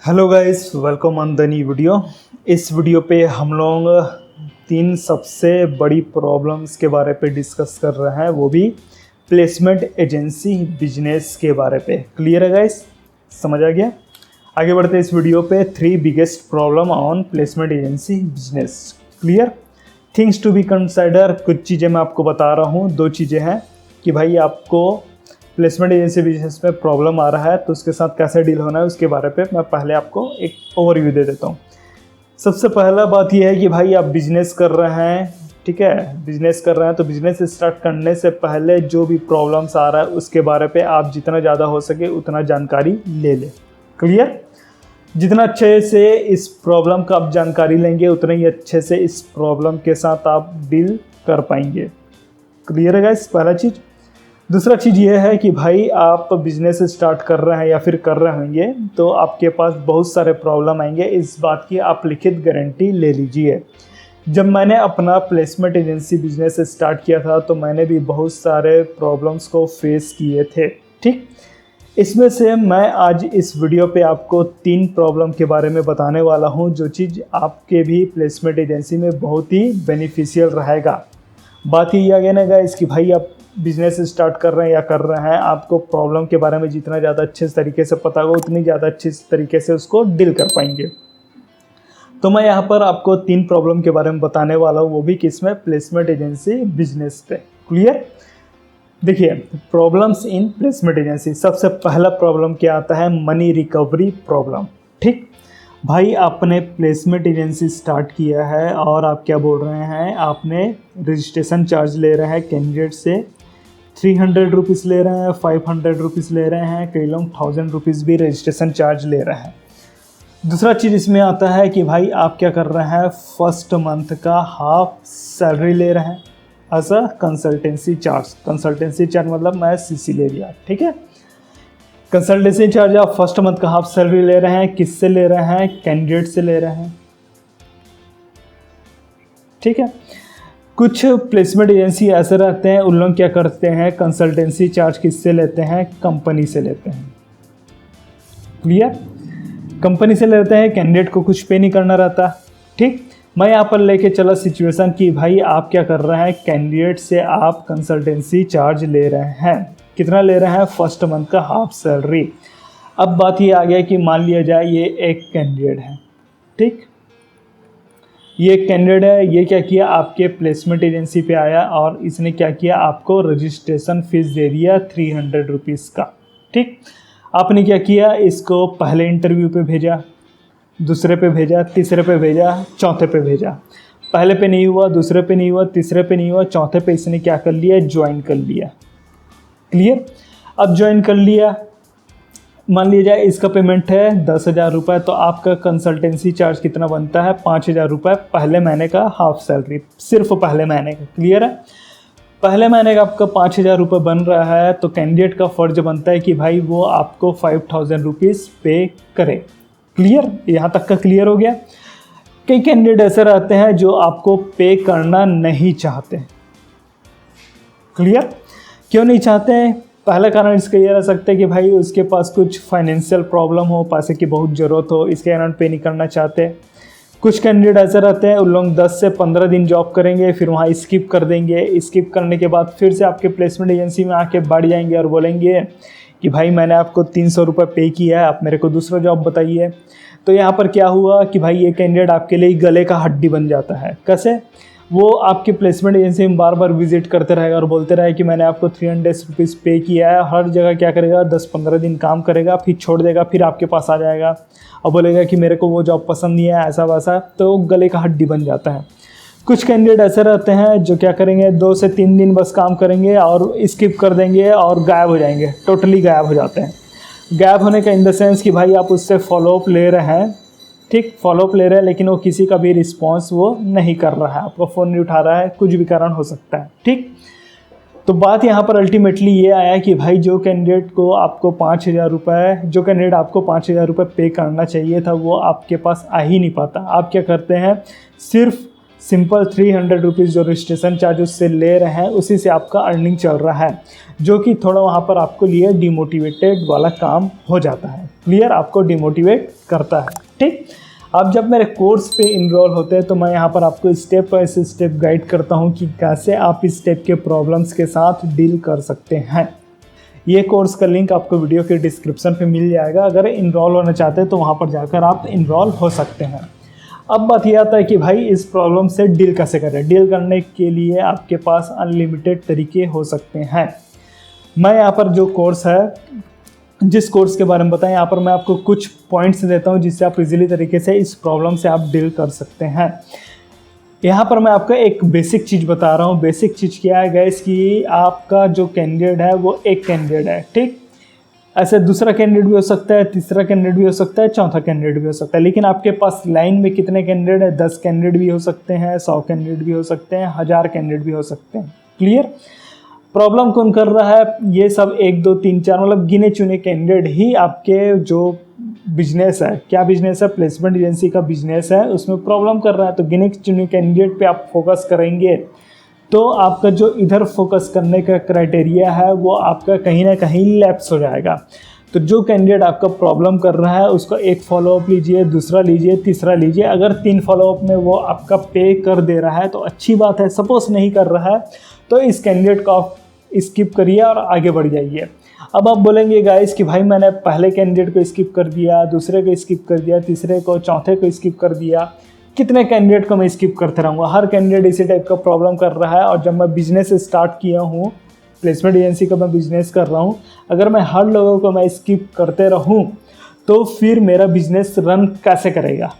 Hello guys, welcome on the new video. इस video पे हम लोग 3 सबसे बड़ी प्रॉब्लम्स के बारे पे डिस्कस कर रहे हैं, वो भी प्लेसमेंट एजेंसी बिजनेस के बारे पे। क्लियर है गाइस? समझ आ गया? आगे बढ़ते हैं इस वीडियो पे। 3 biggest problem on placement agency business. Clear? Things to be consider. कुछ चीज़ें मैं आपको बता रहा हूँ। 2 चीज़ें हैं कि भाई आपको प्लेसमेंट एजेंसी बिजनेस में प्रॉब्लम आ रहा है तो उसके साथ कैसे डील होना है, उसके बारे पे मैं पहले आपको एक ओवरव्यू दे देता हूँ। सबसे पहला बात यह है कि भाई आप बिजनेस कर रहे हैं, ठीक है, बिजनेस कर रहे हैं तो बिजनेस स्टार्ट करने से पहले जो भी प्रॉब्लम्स आ रहा है उसके बारे पे आप जितना ज़्यादा हो सके उतना जानकारी ले लें। क्लियर? जितना अच्छे से इस प्रॉब्लम का आप जानकारी लेंगे उतना ही अच्छे से इस प्रॉब्लम के साथ आप डील कर पाएंगे। क्लियर है गाइस? पहला चीज़। दूसरा चीज़ ये है कि भाई आप बिज़नेस स्टार्ट कर रहे हैं या फिर कर रहे होंगे तो आपके पास बहुत सारे प्रॉब्लम आएंगे। इस बात की आप लिखित गारंटी ले लीजिए। जब मैंने अपना प्लेसमेंट एजेंसी बिजनेस स्टार्ट किया था तो मैंने भी बहुत सारे प्रॉब्लम्स को फेस किए थे। ठीक, इसमें से मैं आज इस वीडियो पे आपको 3 प्रॉब्लम के बारे में बताने वाला हूँ, जो चीज़ आपके भी प्लेसमेंट एजेंसी में बहुत ही बेनिफिशियल रहेगा। बात यही आ गया ना गाइस कि भाई आप बिज़नेस स्टार्ट कर रहे हैं या कर रहे हैं, आपको प्रॉब्लम के बारे में जितना ज़्यादा अच्छे तरीके से पता होगा उतनी ज़्यादा अच्छे तरीके से उसको डील कर पाएंगे। तो मैं यहाँ पर आपको 3 प्रॉब्लम के बारे में बताने वाला हूँ, वो भी किसमें? प्लेसमेंट एजेंसी बिजनेस पे। क्लियर? देखिए, प्रॉब्लम्स इन प्लेसमेंट एजेंसी। सबसे पहला प्रॉब्लम क्या आता है? Money recovery problem. ठीक, भाई आपने प्लेसमेंट एजेंसी स्टार्ट किया है और आप क्या बोल रहे हैं, आपने रजिस्ट्रेशन चार्ज ले रहे हैं कैंडिडेट से। 300 रुपीज़ ले रहे हैं, 500 रुपीज़ ले रहे हैं, कई लोग 1000 रुपीज़ भी रजिस्ट्रेशन चार्ज ले रहे हैं। दूसरा चीज़ इसमें आता है कि भाई आप क्या कर रहे हैं, फर्स्ट मंथ का हाफ सैलरी ले रहे हैं as a consultancy charge. Consultancy charge मतलब मैं सीसी ले लिया, ठीक है। कंसल्टेंसी चार्ज आप फर्स्ट मंथ का हाफ सैलरी ले रहे हैं। किससे ले रहे हैं? कैंडिडेट से ले रहे हैं, ठीक है। कुछ प्लेसमेंट एजेंसी ऐसे रहते हैं, उन लोग क्या करते हैं, कंसल्टेंसी चार्ज किससे लेते हैं? कंपनी से लेते हैं। क्लियर? कंपनी से लेते हैं, कैंडिडेट को कुछ पे नहीं करना रहता। ठीक, मैं यहाँ पर लेके चला सिचुएशन कि भाई आप क्या कर रहे हैं, कैंडिडेट से आप कंसल्टेंसी चार्ज ले रहे हैं। कितना ले रहे हैं? फर्स्ट मंथ का हाफ सैलरी। अब बात ये आ गया कि मान लिया जाए ये एक कैंडिडेट है, ठीक, ये एक कैंडिडेट है, ये क्या किया, आपके प्लेसमेंट एजेंसी पे आया और इसने क्या किया, आपको रजिस्ट्रेशन फीस दे दिया 300 रुपीज़ का। ठीक, आपने क्या किया, इसको पहले इंटरव्यू पे भेजा, दूसरे पे भेजा, तीसरे पे भेजा, चौथे पे भेजा। पहले पे नहीं हुआ, दूसरे पे नहीं हुआ, तीसरे पे नहीं हुआ, चौथे पे इसने क्या कर लिया, ज्वाइन कर लिया। क्लियर? अब ज्वाइन कर लिया, मान लिया जाए इसका पेमेंट है 10,000 रुपये, तो आपका कंसल्टेंसी चार्ज कितना बनता है? 5,000 रुपये पहले महीने का हाफ सैलरी, सिर्फ पहले महीने का। क्लियर है? पहले महीने का आपका 5,000 रुपये बन रहा है तो कैंडिडेट का फ़र्ज बनता है कि भाई वो आपको 5,000 रुपीज़ पे करे। क्लियर? यहाँ तक का क्लियर हो गया। कई कैंडिडेट ऐसे रहते हैं जो आपको पे करना नहीं चाहते। क्लियर? क्यों नहीं चाहते हैं? पहला कारण इसका ये रह सकता है कि भाई उसके पास कुछ फाइनेंशियल प्रॉब्लम हो, पैसे की बहुत ज़रूरत हो, इसके कारण पे नहीं करना चाहते। कुछ कैंडिडेट ऐसे रहते हैं, उन लोग 10 से 15 दिन जॉब करेंगे, फिर वहाँ स्किप कर देंगे। स्किप करने के बाद फिर से आपके प्लेसमेंट एजेंसी में आके बढ़ जाएंगे और बोलेंगे कि भाई मैंने आपको 300 रुपये पे किया है, आप मेरे को दूसरा जॉब बताइए। तो यहाँ पर क्या हुआ कि भाई ये कैंडिडेट आपके लिए गले का हड्डी बन जाता है। कैसे? वो आपके प्लेसमेंट एजेंसी में बार बार विजिट करते रहेगा और बोलते रहे कि मैंने आपको 300 रुपीज़ पे किया है। हर जगह क्या करेगा, 10-15 दिन काम करेगा, फिर छोड़ देगा, फिर आपके पास आ जाएगा और बोलेगा कि मेरे को वो जॉब पसंद नहीं है, ऐसा वैसा, तो गले का हड्डी बन जाता है। कुछ कैंडिडेट ऐसे रहते हैं जो क्या करेंगे, 2 से 3 दिन बस काम करेंगे और स्किप कर देंगे और गायब हो जाएंगे, टोटली गायब हो जाते हैं। गायब होने का इन द सेंस कि भाई आप उससे फॉलोअप ले रहे हैं, ठीक, फॉलोअप ले रहे हैं, लेकिन वो किसी का भी रिस्पांस वो नहीं कर रहा है, आपका फ़ोन नहीं उठा रहा है, कुछ भी कारण हो सकता है। ठीक, तो बात यहाँ पर अल्टीमेटली ये आया कि भाई जो कैंडिडेट को आपको 5,000 रुपये, जो कैंडिडेट आपको 5,000 रुपये पे करना चाहिए था वो आपके पास आ ही नहीं पाता। आप क्या करते हैं, सिर्फ सिंपल 300 रुपीज़ जो रजिस्ट्रेशन चार्ज उससे ले रहे हैं उसी से आपका अर्निंग चल रहा है, जो कि थोड़ा वहाँ पर आपको लिए डिमोटिवेटेड वाला काम हो जाता है। क्लियर, आपको डिमोटिवेट करता है। ठीक, अब जब मेरे कोर्स पे इनरोल होते हैं तो मैं यहाँ पर आपको स्टेप बाय स्टेप गाइड करता हूँ कि कैसे आप इस टाइप के प्रॉब्लम्स के साथ डील कर सकते हैं। ये कोर्स का लिंक आपको वीडियो के डिस्क्रिप्शन पे मिल जाएगा। अगर इनरोल होना चाहते हैं तो वहाँ पर जाकर आप इनरोल हो सकते हैं। अब बात यह आता है कि भाई इस प्रॉब्लम से डील कैसे करें। डील करने के लिए आपके पास अनलिमिटेड तरीके हो सकते हैं। मैं यहाँ पर जो कोर्स है, जिस कोर्स के बारे में बताएं, यहाँ पर मैं आपको कुछ पॉइंट्स देता हूँ जिससे आप इजीली तरीके से इस प्रॉब्लम से आप डील कर सकते हैं। यहाँ पर मैं आपको एक बेसिक चीज़ बता रहा हूँ। बेसिक चीज़ क्या है गाइस कि आपका जो कैंडिडेट है वो एक कैंडिडेट है। ठीक, ऐसे दूसरा कैंडिडेट भी हो सकता है, तीसरा कैंडिडेट भी हो सकता है, चौथा कैंडिडेट भी हो सकता है। लेकिन आपके पास लाइन में कितने कैंडिडेट है? 10 कैंडिडेट भी हो सकते हैं, 100 कैंडिडेट भी हो सकते हैं, 1000 कैंडिडेट भी हो सकते हैं। क्लियर, प्रॉब्लम कौन कर रहा है? ये सब 1 2 3 4 मतलब गिने चुने कैंडिडेट ही आपके जो बिजनेस है, क्या बिजनेस है? प्लेसमेंट एजेंसी का बिजनेस है, उसमें प्रॉब्लम कर रहा है। तो गिने चुने कैंडिडेट पे आप फोकस करेंगे तो आपका जो इधर फोकस करने का क्राइटेरिया है वो आपका कहीं ना कहीं लैप्स हो जाएगा। तो जो कैंडिडेट आपका प्रॉब्लम कर रहा है उसका एक फॉलोअप लीजिए, दूसरा लीजिए, तीसरा लीजिए। अगर 3 फॉलोअप में वो आपका पे कर दे रहा है तो अच्छी बात है। सपोज नहीं कर रहा है तो इस कैंडिडेट को आप स्किप करिए और आगे बढ़ जाइए। अब आप बोलेंगे गाइस कि भाई मैंने पहले कैंडिडेट को स्किप कर दिया, दूसरे को स्किप कर दिया, तीसरे को, चौथे को स्किप कर दिया, कितने कैंडिडेट को मैं स्किप करते रहूँगा? हर कैंडिडेट इसी टाइप का प्रॉब्लम कर रहा है। और जब मैं बिजनेस स्टार्ट किया हूँ, प्लेसमेंट एजेंसी का मैं बिजनेस कर रहा हूँ, अगर मैं हर लोगों को मैं स्किप करते रहूँ तो फिर मेरा बिजनेस रन कैसे करेगा?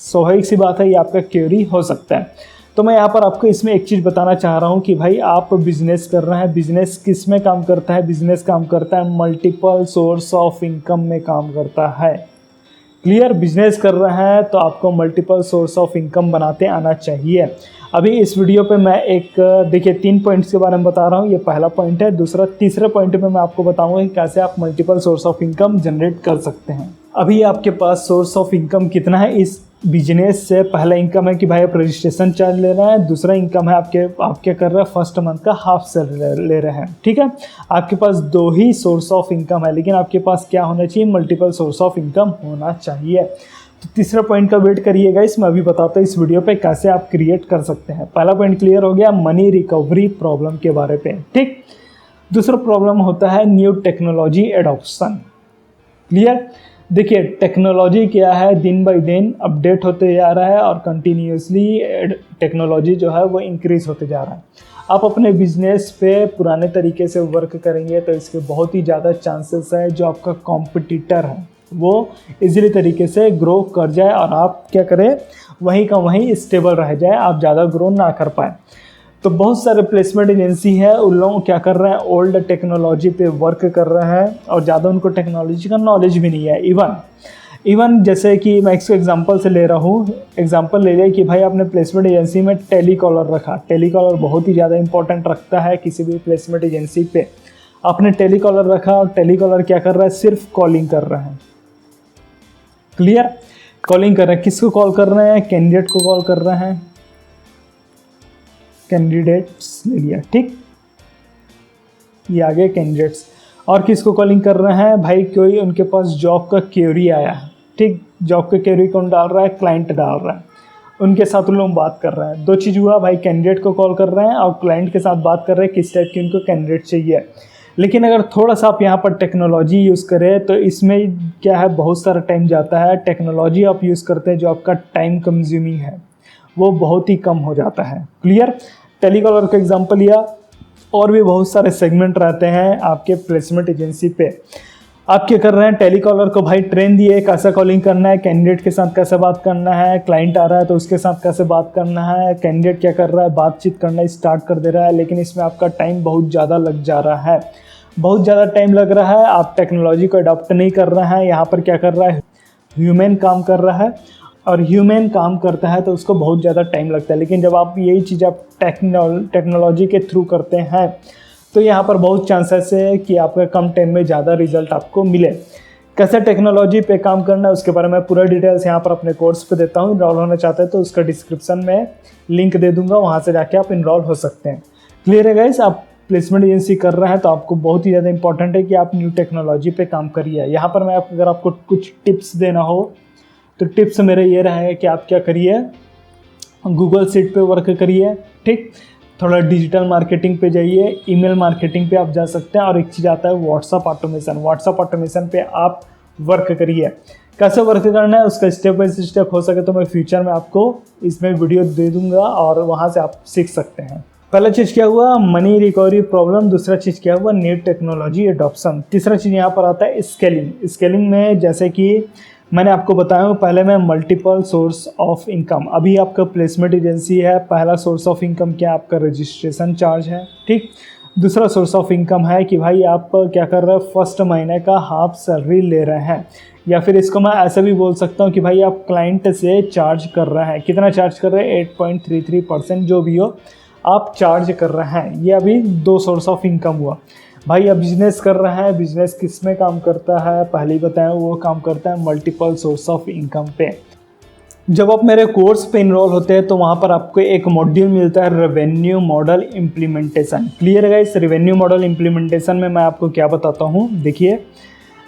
स्वाभाविक सी बात है, ये आपका क्वेरी हो सकता है। तो मैं यहाँ पर आपको इसमें एक चीज़ बताना चाह रहा हूँ कि भाई आप बिजनेस कर रहे हैं। बिजनेस किस में काम करता है? बिजनेस काम करता है मल्टीपल सोर्स ऑफ इनकम में काम करता है। क्लियर, बिजनेस कर रहे हैं तो आपको मल्टीपल सोर्स ऑफ इनकम बनाते आना चाहिए। अभी इस वीडियो पे मैं एक देखिए 3 पॉइंट्स के बारे में बता रहा हूँ। ये पहला पॉइंट है। तीसरे पॉइंट पे मैं आपको बताऊंगा कि कैसे आप multiple source of income generate कर सकते हैं। अभी आपके पास सोर्स ऑफ इनकम कितना है इस बिजनेस से? पहला इनकम है कि भाई आप रजिस्ट्रेशन चार्ज ले रहे हैं। दूसरा इनकम है आप क्या कर रहे हैं? फर्स्ट मंथ का हाफ सैलरी ले रहे हैं। ठीक है, आपके पास 2 ही सोर्स ऑफ इनकम है, लेकिन आपके पास क्या होना चाहिए? मल्टीपल सोर्स ऑफ इनकम होना चाहिए। तो तीसरा पॉइंट का वेट करिएगा, इसमें अभी बताता हूँ इस वीडियो पे कैसे आप क्रिएट कर सकते हैं। पहला पॉइंट क्लियर हो गया, मनी रिकवरी प्रॉब्लम के बारे पे। ठीक, दूसरा प्रॉब्लम होता है न्यू टेक्नोलॉजी एडॉप्शन। क्लियर, देखिए टेक्नोलॉजी क्या है, दिन बाय दिन अपडेट होते जा रहा है और कंटिन्यूसली टेक्नोलॉजी जो है वो इंक्रीज होते जा रहा है। आप अपने बिजनेस पे पुराने तरीके से वर्क करेंगे तो इसके बहुत ही ज़्यादा चांसेस है जो आपका कॉम्पिटिटर है वो इजीली तरीके से ग्रो कर जाए और आप क्या करें, वहीं का वहीं स्टेबल रह जाए, आप ज़्यादा ग्रो ना कर पाए। तो बहुत सारे प्लेसमेंट एजेंसी है, उन लोग क्या कर रहे हैं, ओल्ड टेक्नोलॉजी पे वर्क कर रहे हैं और ज़्यादा उनको टेक्नोलॉजी का नॉलेज भी नहीं है। इवन जैसे कि मैं इसको एग्जांपल से ले रहा हूँ, एग्जांपल ले लिया कि भाई आपने प्लेसमेंट एजेंसी में टेलीकॉलर रखा। टेलीकॉलर बहुत ही ज़्यादा इंपॉर्टेंट रखता है किसी भी प्लेसमेंट एजेंसी पे। आपने टेलीकॉलर रखा और टेलीकॉलर क्या कर रहा है? सिर्फ कॉलिंग कर रहे हैं। क्लियर, कॉलिंग कर रहे हैं। किसको कॉल कर रहे हैं? कैंडिडेट को कॉल कर रहे हैं। कैंडिडेट्स ले लिया, ठीक, ये आगे कैंडिडेट्स। और किसको कॉलिंग कर रहे हैं? भाई कोई उनके पास जॉब का क्वेरी आया है। ठीक, जॉब का क्वेरी कौन डाल रहा है? क्लाइंट डाल रहा है। उनके साथ उन लोग बात कर रहे हैं। 2 चीज़ हुआ, भाई कैंडिडेट को कॉल कर रहे हैं और क्लाइंट के साथ बात कर रहे हैं किस टाइप की उनको कैंडिडेट चाहिए। लेकिन अगर थोड़ा सा आप यहाँ पर टेक्नोलॉजी यूज़ करें तो इसमें क्या है, बहुत सारा टाइम जाता है। टेक्नोलॉजी आप यूज़ करते हैं जो आपका टाइम कंज्यूमिंग है वो बहुत ही कम हो जाता है। क्लियर, टेलीकॉलर का एग्जांपल लिया, और भी बहुत सारे सेगमेंट रहते हैं आपके प्लेसमेंट एजेंसी पे। आप क्या कर रहे हैं? टेलीकॉलर को भाई ट्रेन दिए कैसा कॉलिंग करना है, कैंडिडेट के साथ कैसे बात करना है, क्लाइंट आ रहा है तो उसके साथ कैसे बात करना है। कैंडिडेट क्या कर रहा है? बातचीत करना स्टार्ट कर दे रहा है, लेकिन इसमें आपका टाइम बहुत ज़्यादा लग जा रहा है। बहुत ज़्यादा टाइम लग रहा है, आप टेक्नोलॉजी को अडॉप्ट नहीं कर रहे हैं। यहाँ पर क्या कर रहा है? ह्यूमन काम कर रहा है, और ह्यूमन काम करता है तो उसको बहुत ज़्यादा टाइम लगता है। लेकिन जब आप यही चीज़ आप टेक्नोलॉजी के थ्रू करते हैं तो यहाँ पर बहुत चांसेस है कि आपका कम टाइम में ज़्यादा रिजल्ट आपको मिले। कैसे टेक्नोलॉजी पे काम करना है उसके बारे में पूरा डिटेल्स यहाँ पर अपने कोर्स पे देता हूँ। इनरोल होना चाहते हैं तो उसका डिस्क्रिप्शन में लिंक दे दूँगा, वहाँ से जाके आप इनरोल हो सकते हैं। क्लियर है गाइस? आप प्लेसमेंट एजेंसी कर रहे हैं तो आपको बहुत ही ज़्यादा इंपॉर्टेंट है कि आप न्यू टेक्नोलॉजी पे काम करिए। यहाँ पर मैं अगर आपको कुछ टिप्स देना हो तो टिप्स मेरा ये रहेगा कि आप क्या करिए, गूगल शीट पे वर्क करिए, ठीक। थोड़ा डिजिटल मार्केटिंग पे जाइए, ईमेल मार्केटिंग पे आप जा सकते हैं। और एक चीज़ आता है व्हाट्सअप ऑटोमेशन पे आप वर्क करिए। कैसे वर्क करना है उसका स्टेप बाय स्टेप हो सके तो मैं फ्यूचर में आपको इसमें वीडियो दे दूंगा और वहाँ से आप सीख सकते हैं। पहला चीज़ क्या हुआ, मनी रिकवरी प्रॉब्लम। दूसरा चीज़ क्या हुआ, न्यू टेक्नोलॉजी एडॉप्शन। तीसरा चीज़ यहाँ पर आता है स्केलिंग में जैसे कि मैंने आपको बताया हूँ पहले में मल्टीपल सोर्स ऑफ इनकम। अभी आपका प्लेसमेंट एजेंसी है, पहला सोर्स ऑफ इनकम क्या आपका रजिस्ट्रेशन चार्ज है, ठीक। दूसरा सोर्स ऑफ इनकम है कि भाई आप क्या कर रहे हैं, फर्स्ट महीने का हाफ सैलरी ले रहे हैं, या फिर इसको मैं ऐसा भी बोल सकता हूँ कि भाई आप क्लाइंट से चार्ज कर रहे हैं। कितना चार्ज कर रहे हैं, 8.33% जो भी हो आप चार्ज कर रहे हैं। ये अभी 2 सोर्स ऑफ इनकम हुआ। भाई अब बिजनेस कर रहे हैं, बिजनेस किस में काम करता है पहले ही बताएं, वो काम करता है मल्टीपल सोर्स ऑफ इनकम पे। जब आप मेरे कोर्स पे इनरोल होते हैं तो वहाँ पर आपको एक मॉड्यूल मिलता है रेवेन्यू मॉडल इम्प्लीमेंटेशन। क्लियर है गाइस, रेवेन्यू मॉडल इम्प्लीमेंटेशन में मैं आपको क्या बताता हूँ। देखिए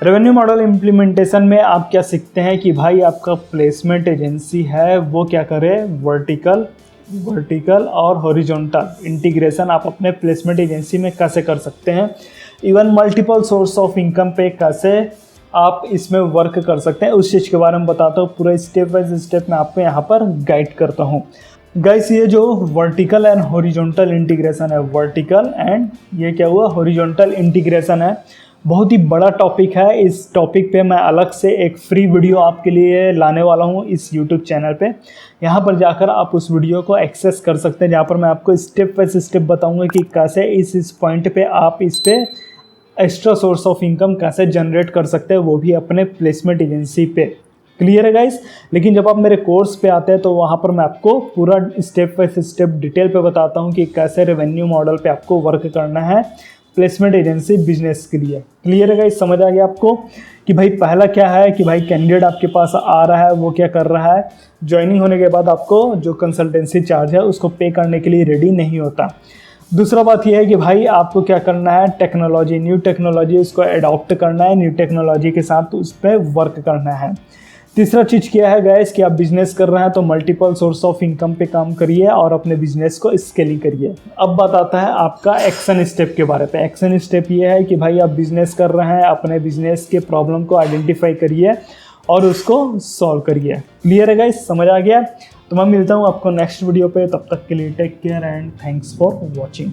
रेवेन्यू मॉडल इम्प्लीमेंटेशन में आप क्या सीखते हैं कि भाई आपका प्लेसमेंट एजेंसी है वो क्या करे, वर्टिकल और हॉरिजॉन्टल इंटीग्रेशन आप अपने प्लेसमेंट एजेंसी में कैसे कर सकते हैं। Even multiple source of income पे कैसे आप इसमें वर्क कर सकते हैं, उस चीज़ के बारे में बताता हूँ। पूरा स्टेप बाय स्टेप मैं आपको यहाँ पर गाइड करता हूँ। गाइस ये जो वर्टिकल एंड हॉरिजॉन्टल इंटीग्रेशन है, वर्टिकल एंड ये क्या हुआ, हॉरिजॉन्टल इंटीग्रेशन है, बहुत ही बड़ा टॉपिक है। इस टॉपिक पे मैं अलग से एक फ्री वीडियो आपके लिए लाने वाला हूँ इस यूट्यूब चैनल पे। यहाँ पर जाकर आप उस वीडियो को एक्सेस कर सकते हैं, जहाँ पर मैं आपको स्टेप बाय स्टेप बताऊँगा कि कैसे इस पॉइंट पे आप इस पे एक्स्ट्रा सोर्स ऑफ इनकम कैसे जनरेट कर सकते हैं, वो भी अपने प्लेसमेंट एजेंसी पे। क्लियर है गाइस। लेकिन जब आप मेरे कोर्स पे आते हैं तो वहाँ पर मैं आपको पूरा स्टेप बाय स्टेप डिटेल पे बताता हूँ कि कैसे रेवेन्यू मॉडल पे आपको वर्क करना है प्लेसमेंट एजेंसी बिजनेस के लिए। क्लियर है गाइस, समझ आ गया आपको कि भाई पहला क्या है कि भाई कैंडिडेट आपके पास आ रहा है, वो क्या कर रहा है, ज्वाइनिंग होने के बाद आपको जो कंसल्टेंसी चार्ज है उसको पे करने के लिए रेडी नहीं होता। दूसरा बात यह है कि भाई आपको क्या करना है, टेक्नोलॉजी, न्यू टेक्नोलॉजी उसको अडॉप्ट करना है, न्यू टेक्नोलॉजी के साथ उस पर वर्क करना है। तीसरा चीज़ क्या है गाइस कि आप बिजनेस कर रहे हैं तो मल्टीपल सोर्स ऑफ इनकम पे काम करिए और अपने बिजनेस को स्केलिंग करिए। अब बात आता है आपका एक्शन स्टेप के बारे पे। एक्शन स्टेप ये है कि भाई आप बिजनेस कर रहे हैं, अपने बिजनेस के प्रॉब्लम को आइडेंटिफाई करिए और उसको सॉल्व करिए। क्लियर है गाइस, समझ आ गया। तो मैं मिलता हूँ आपको नेक्स्ट वीडियो पे, तब तक के लिए take care and thanks for watching.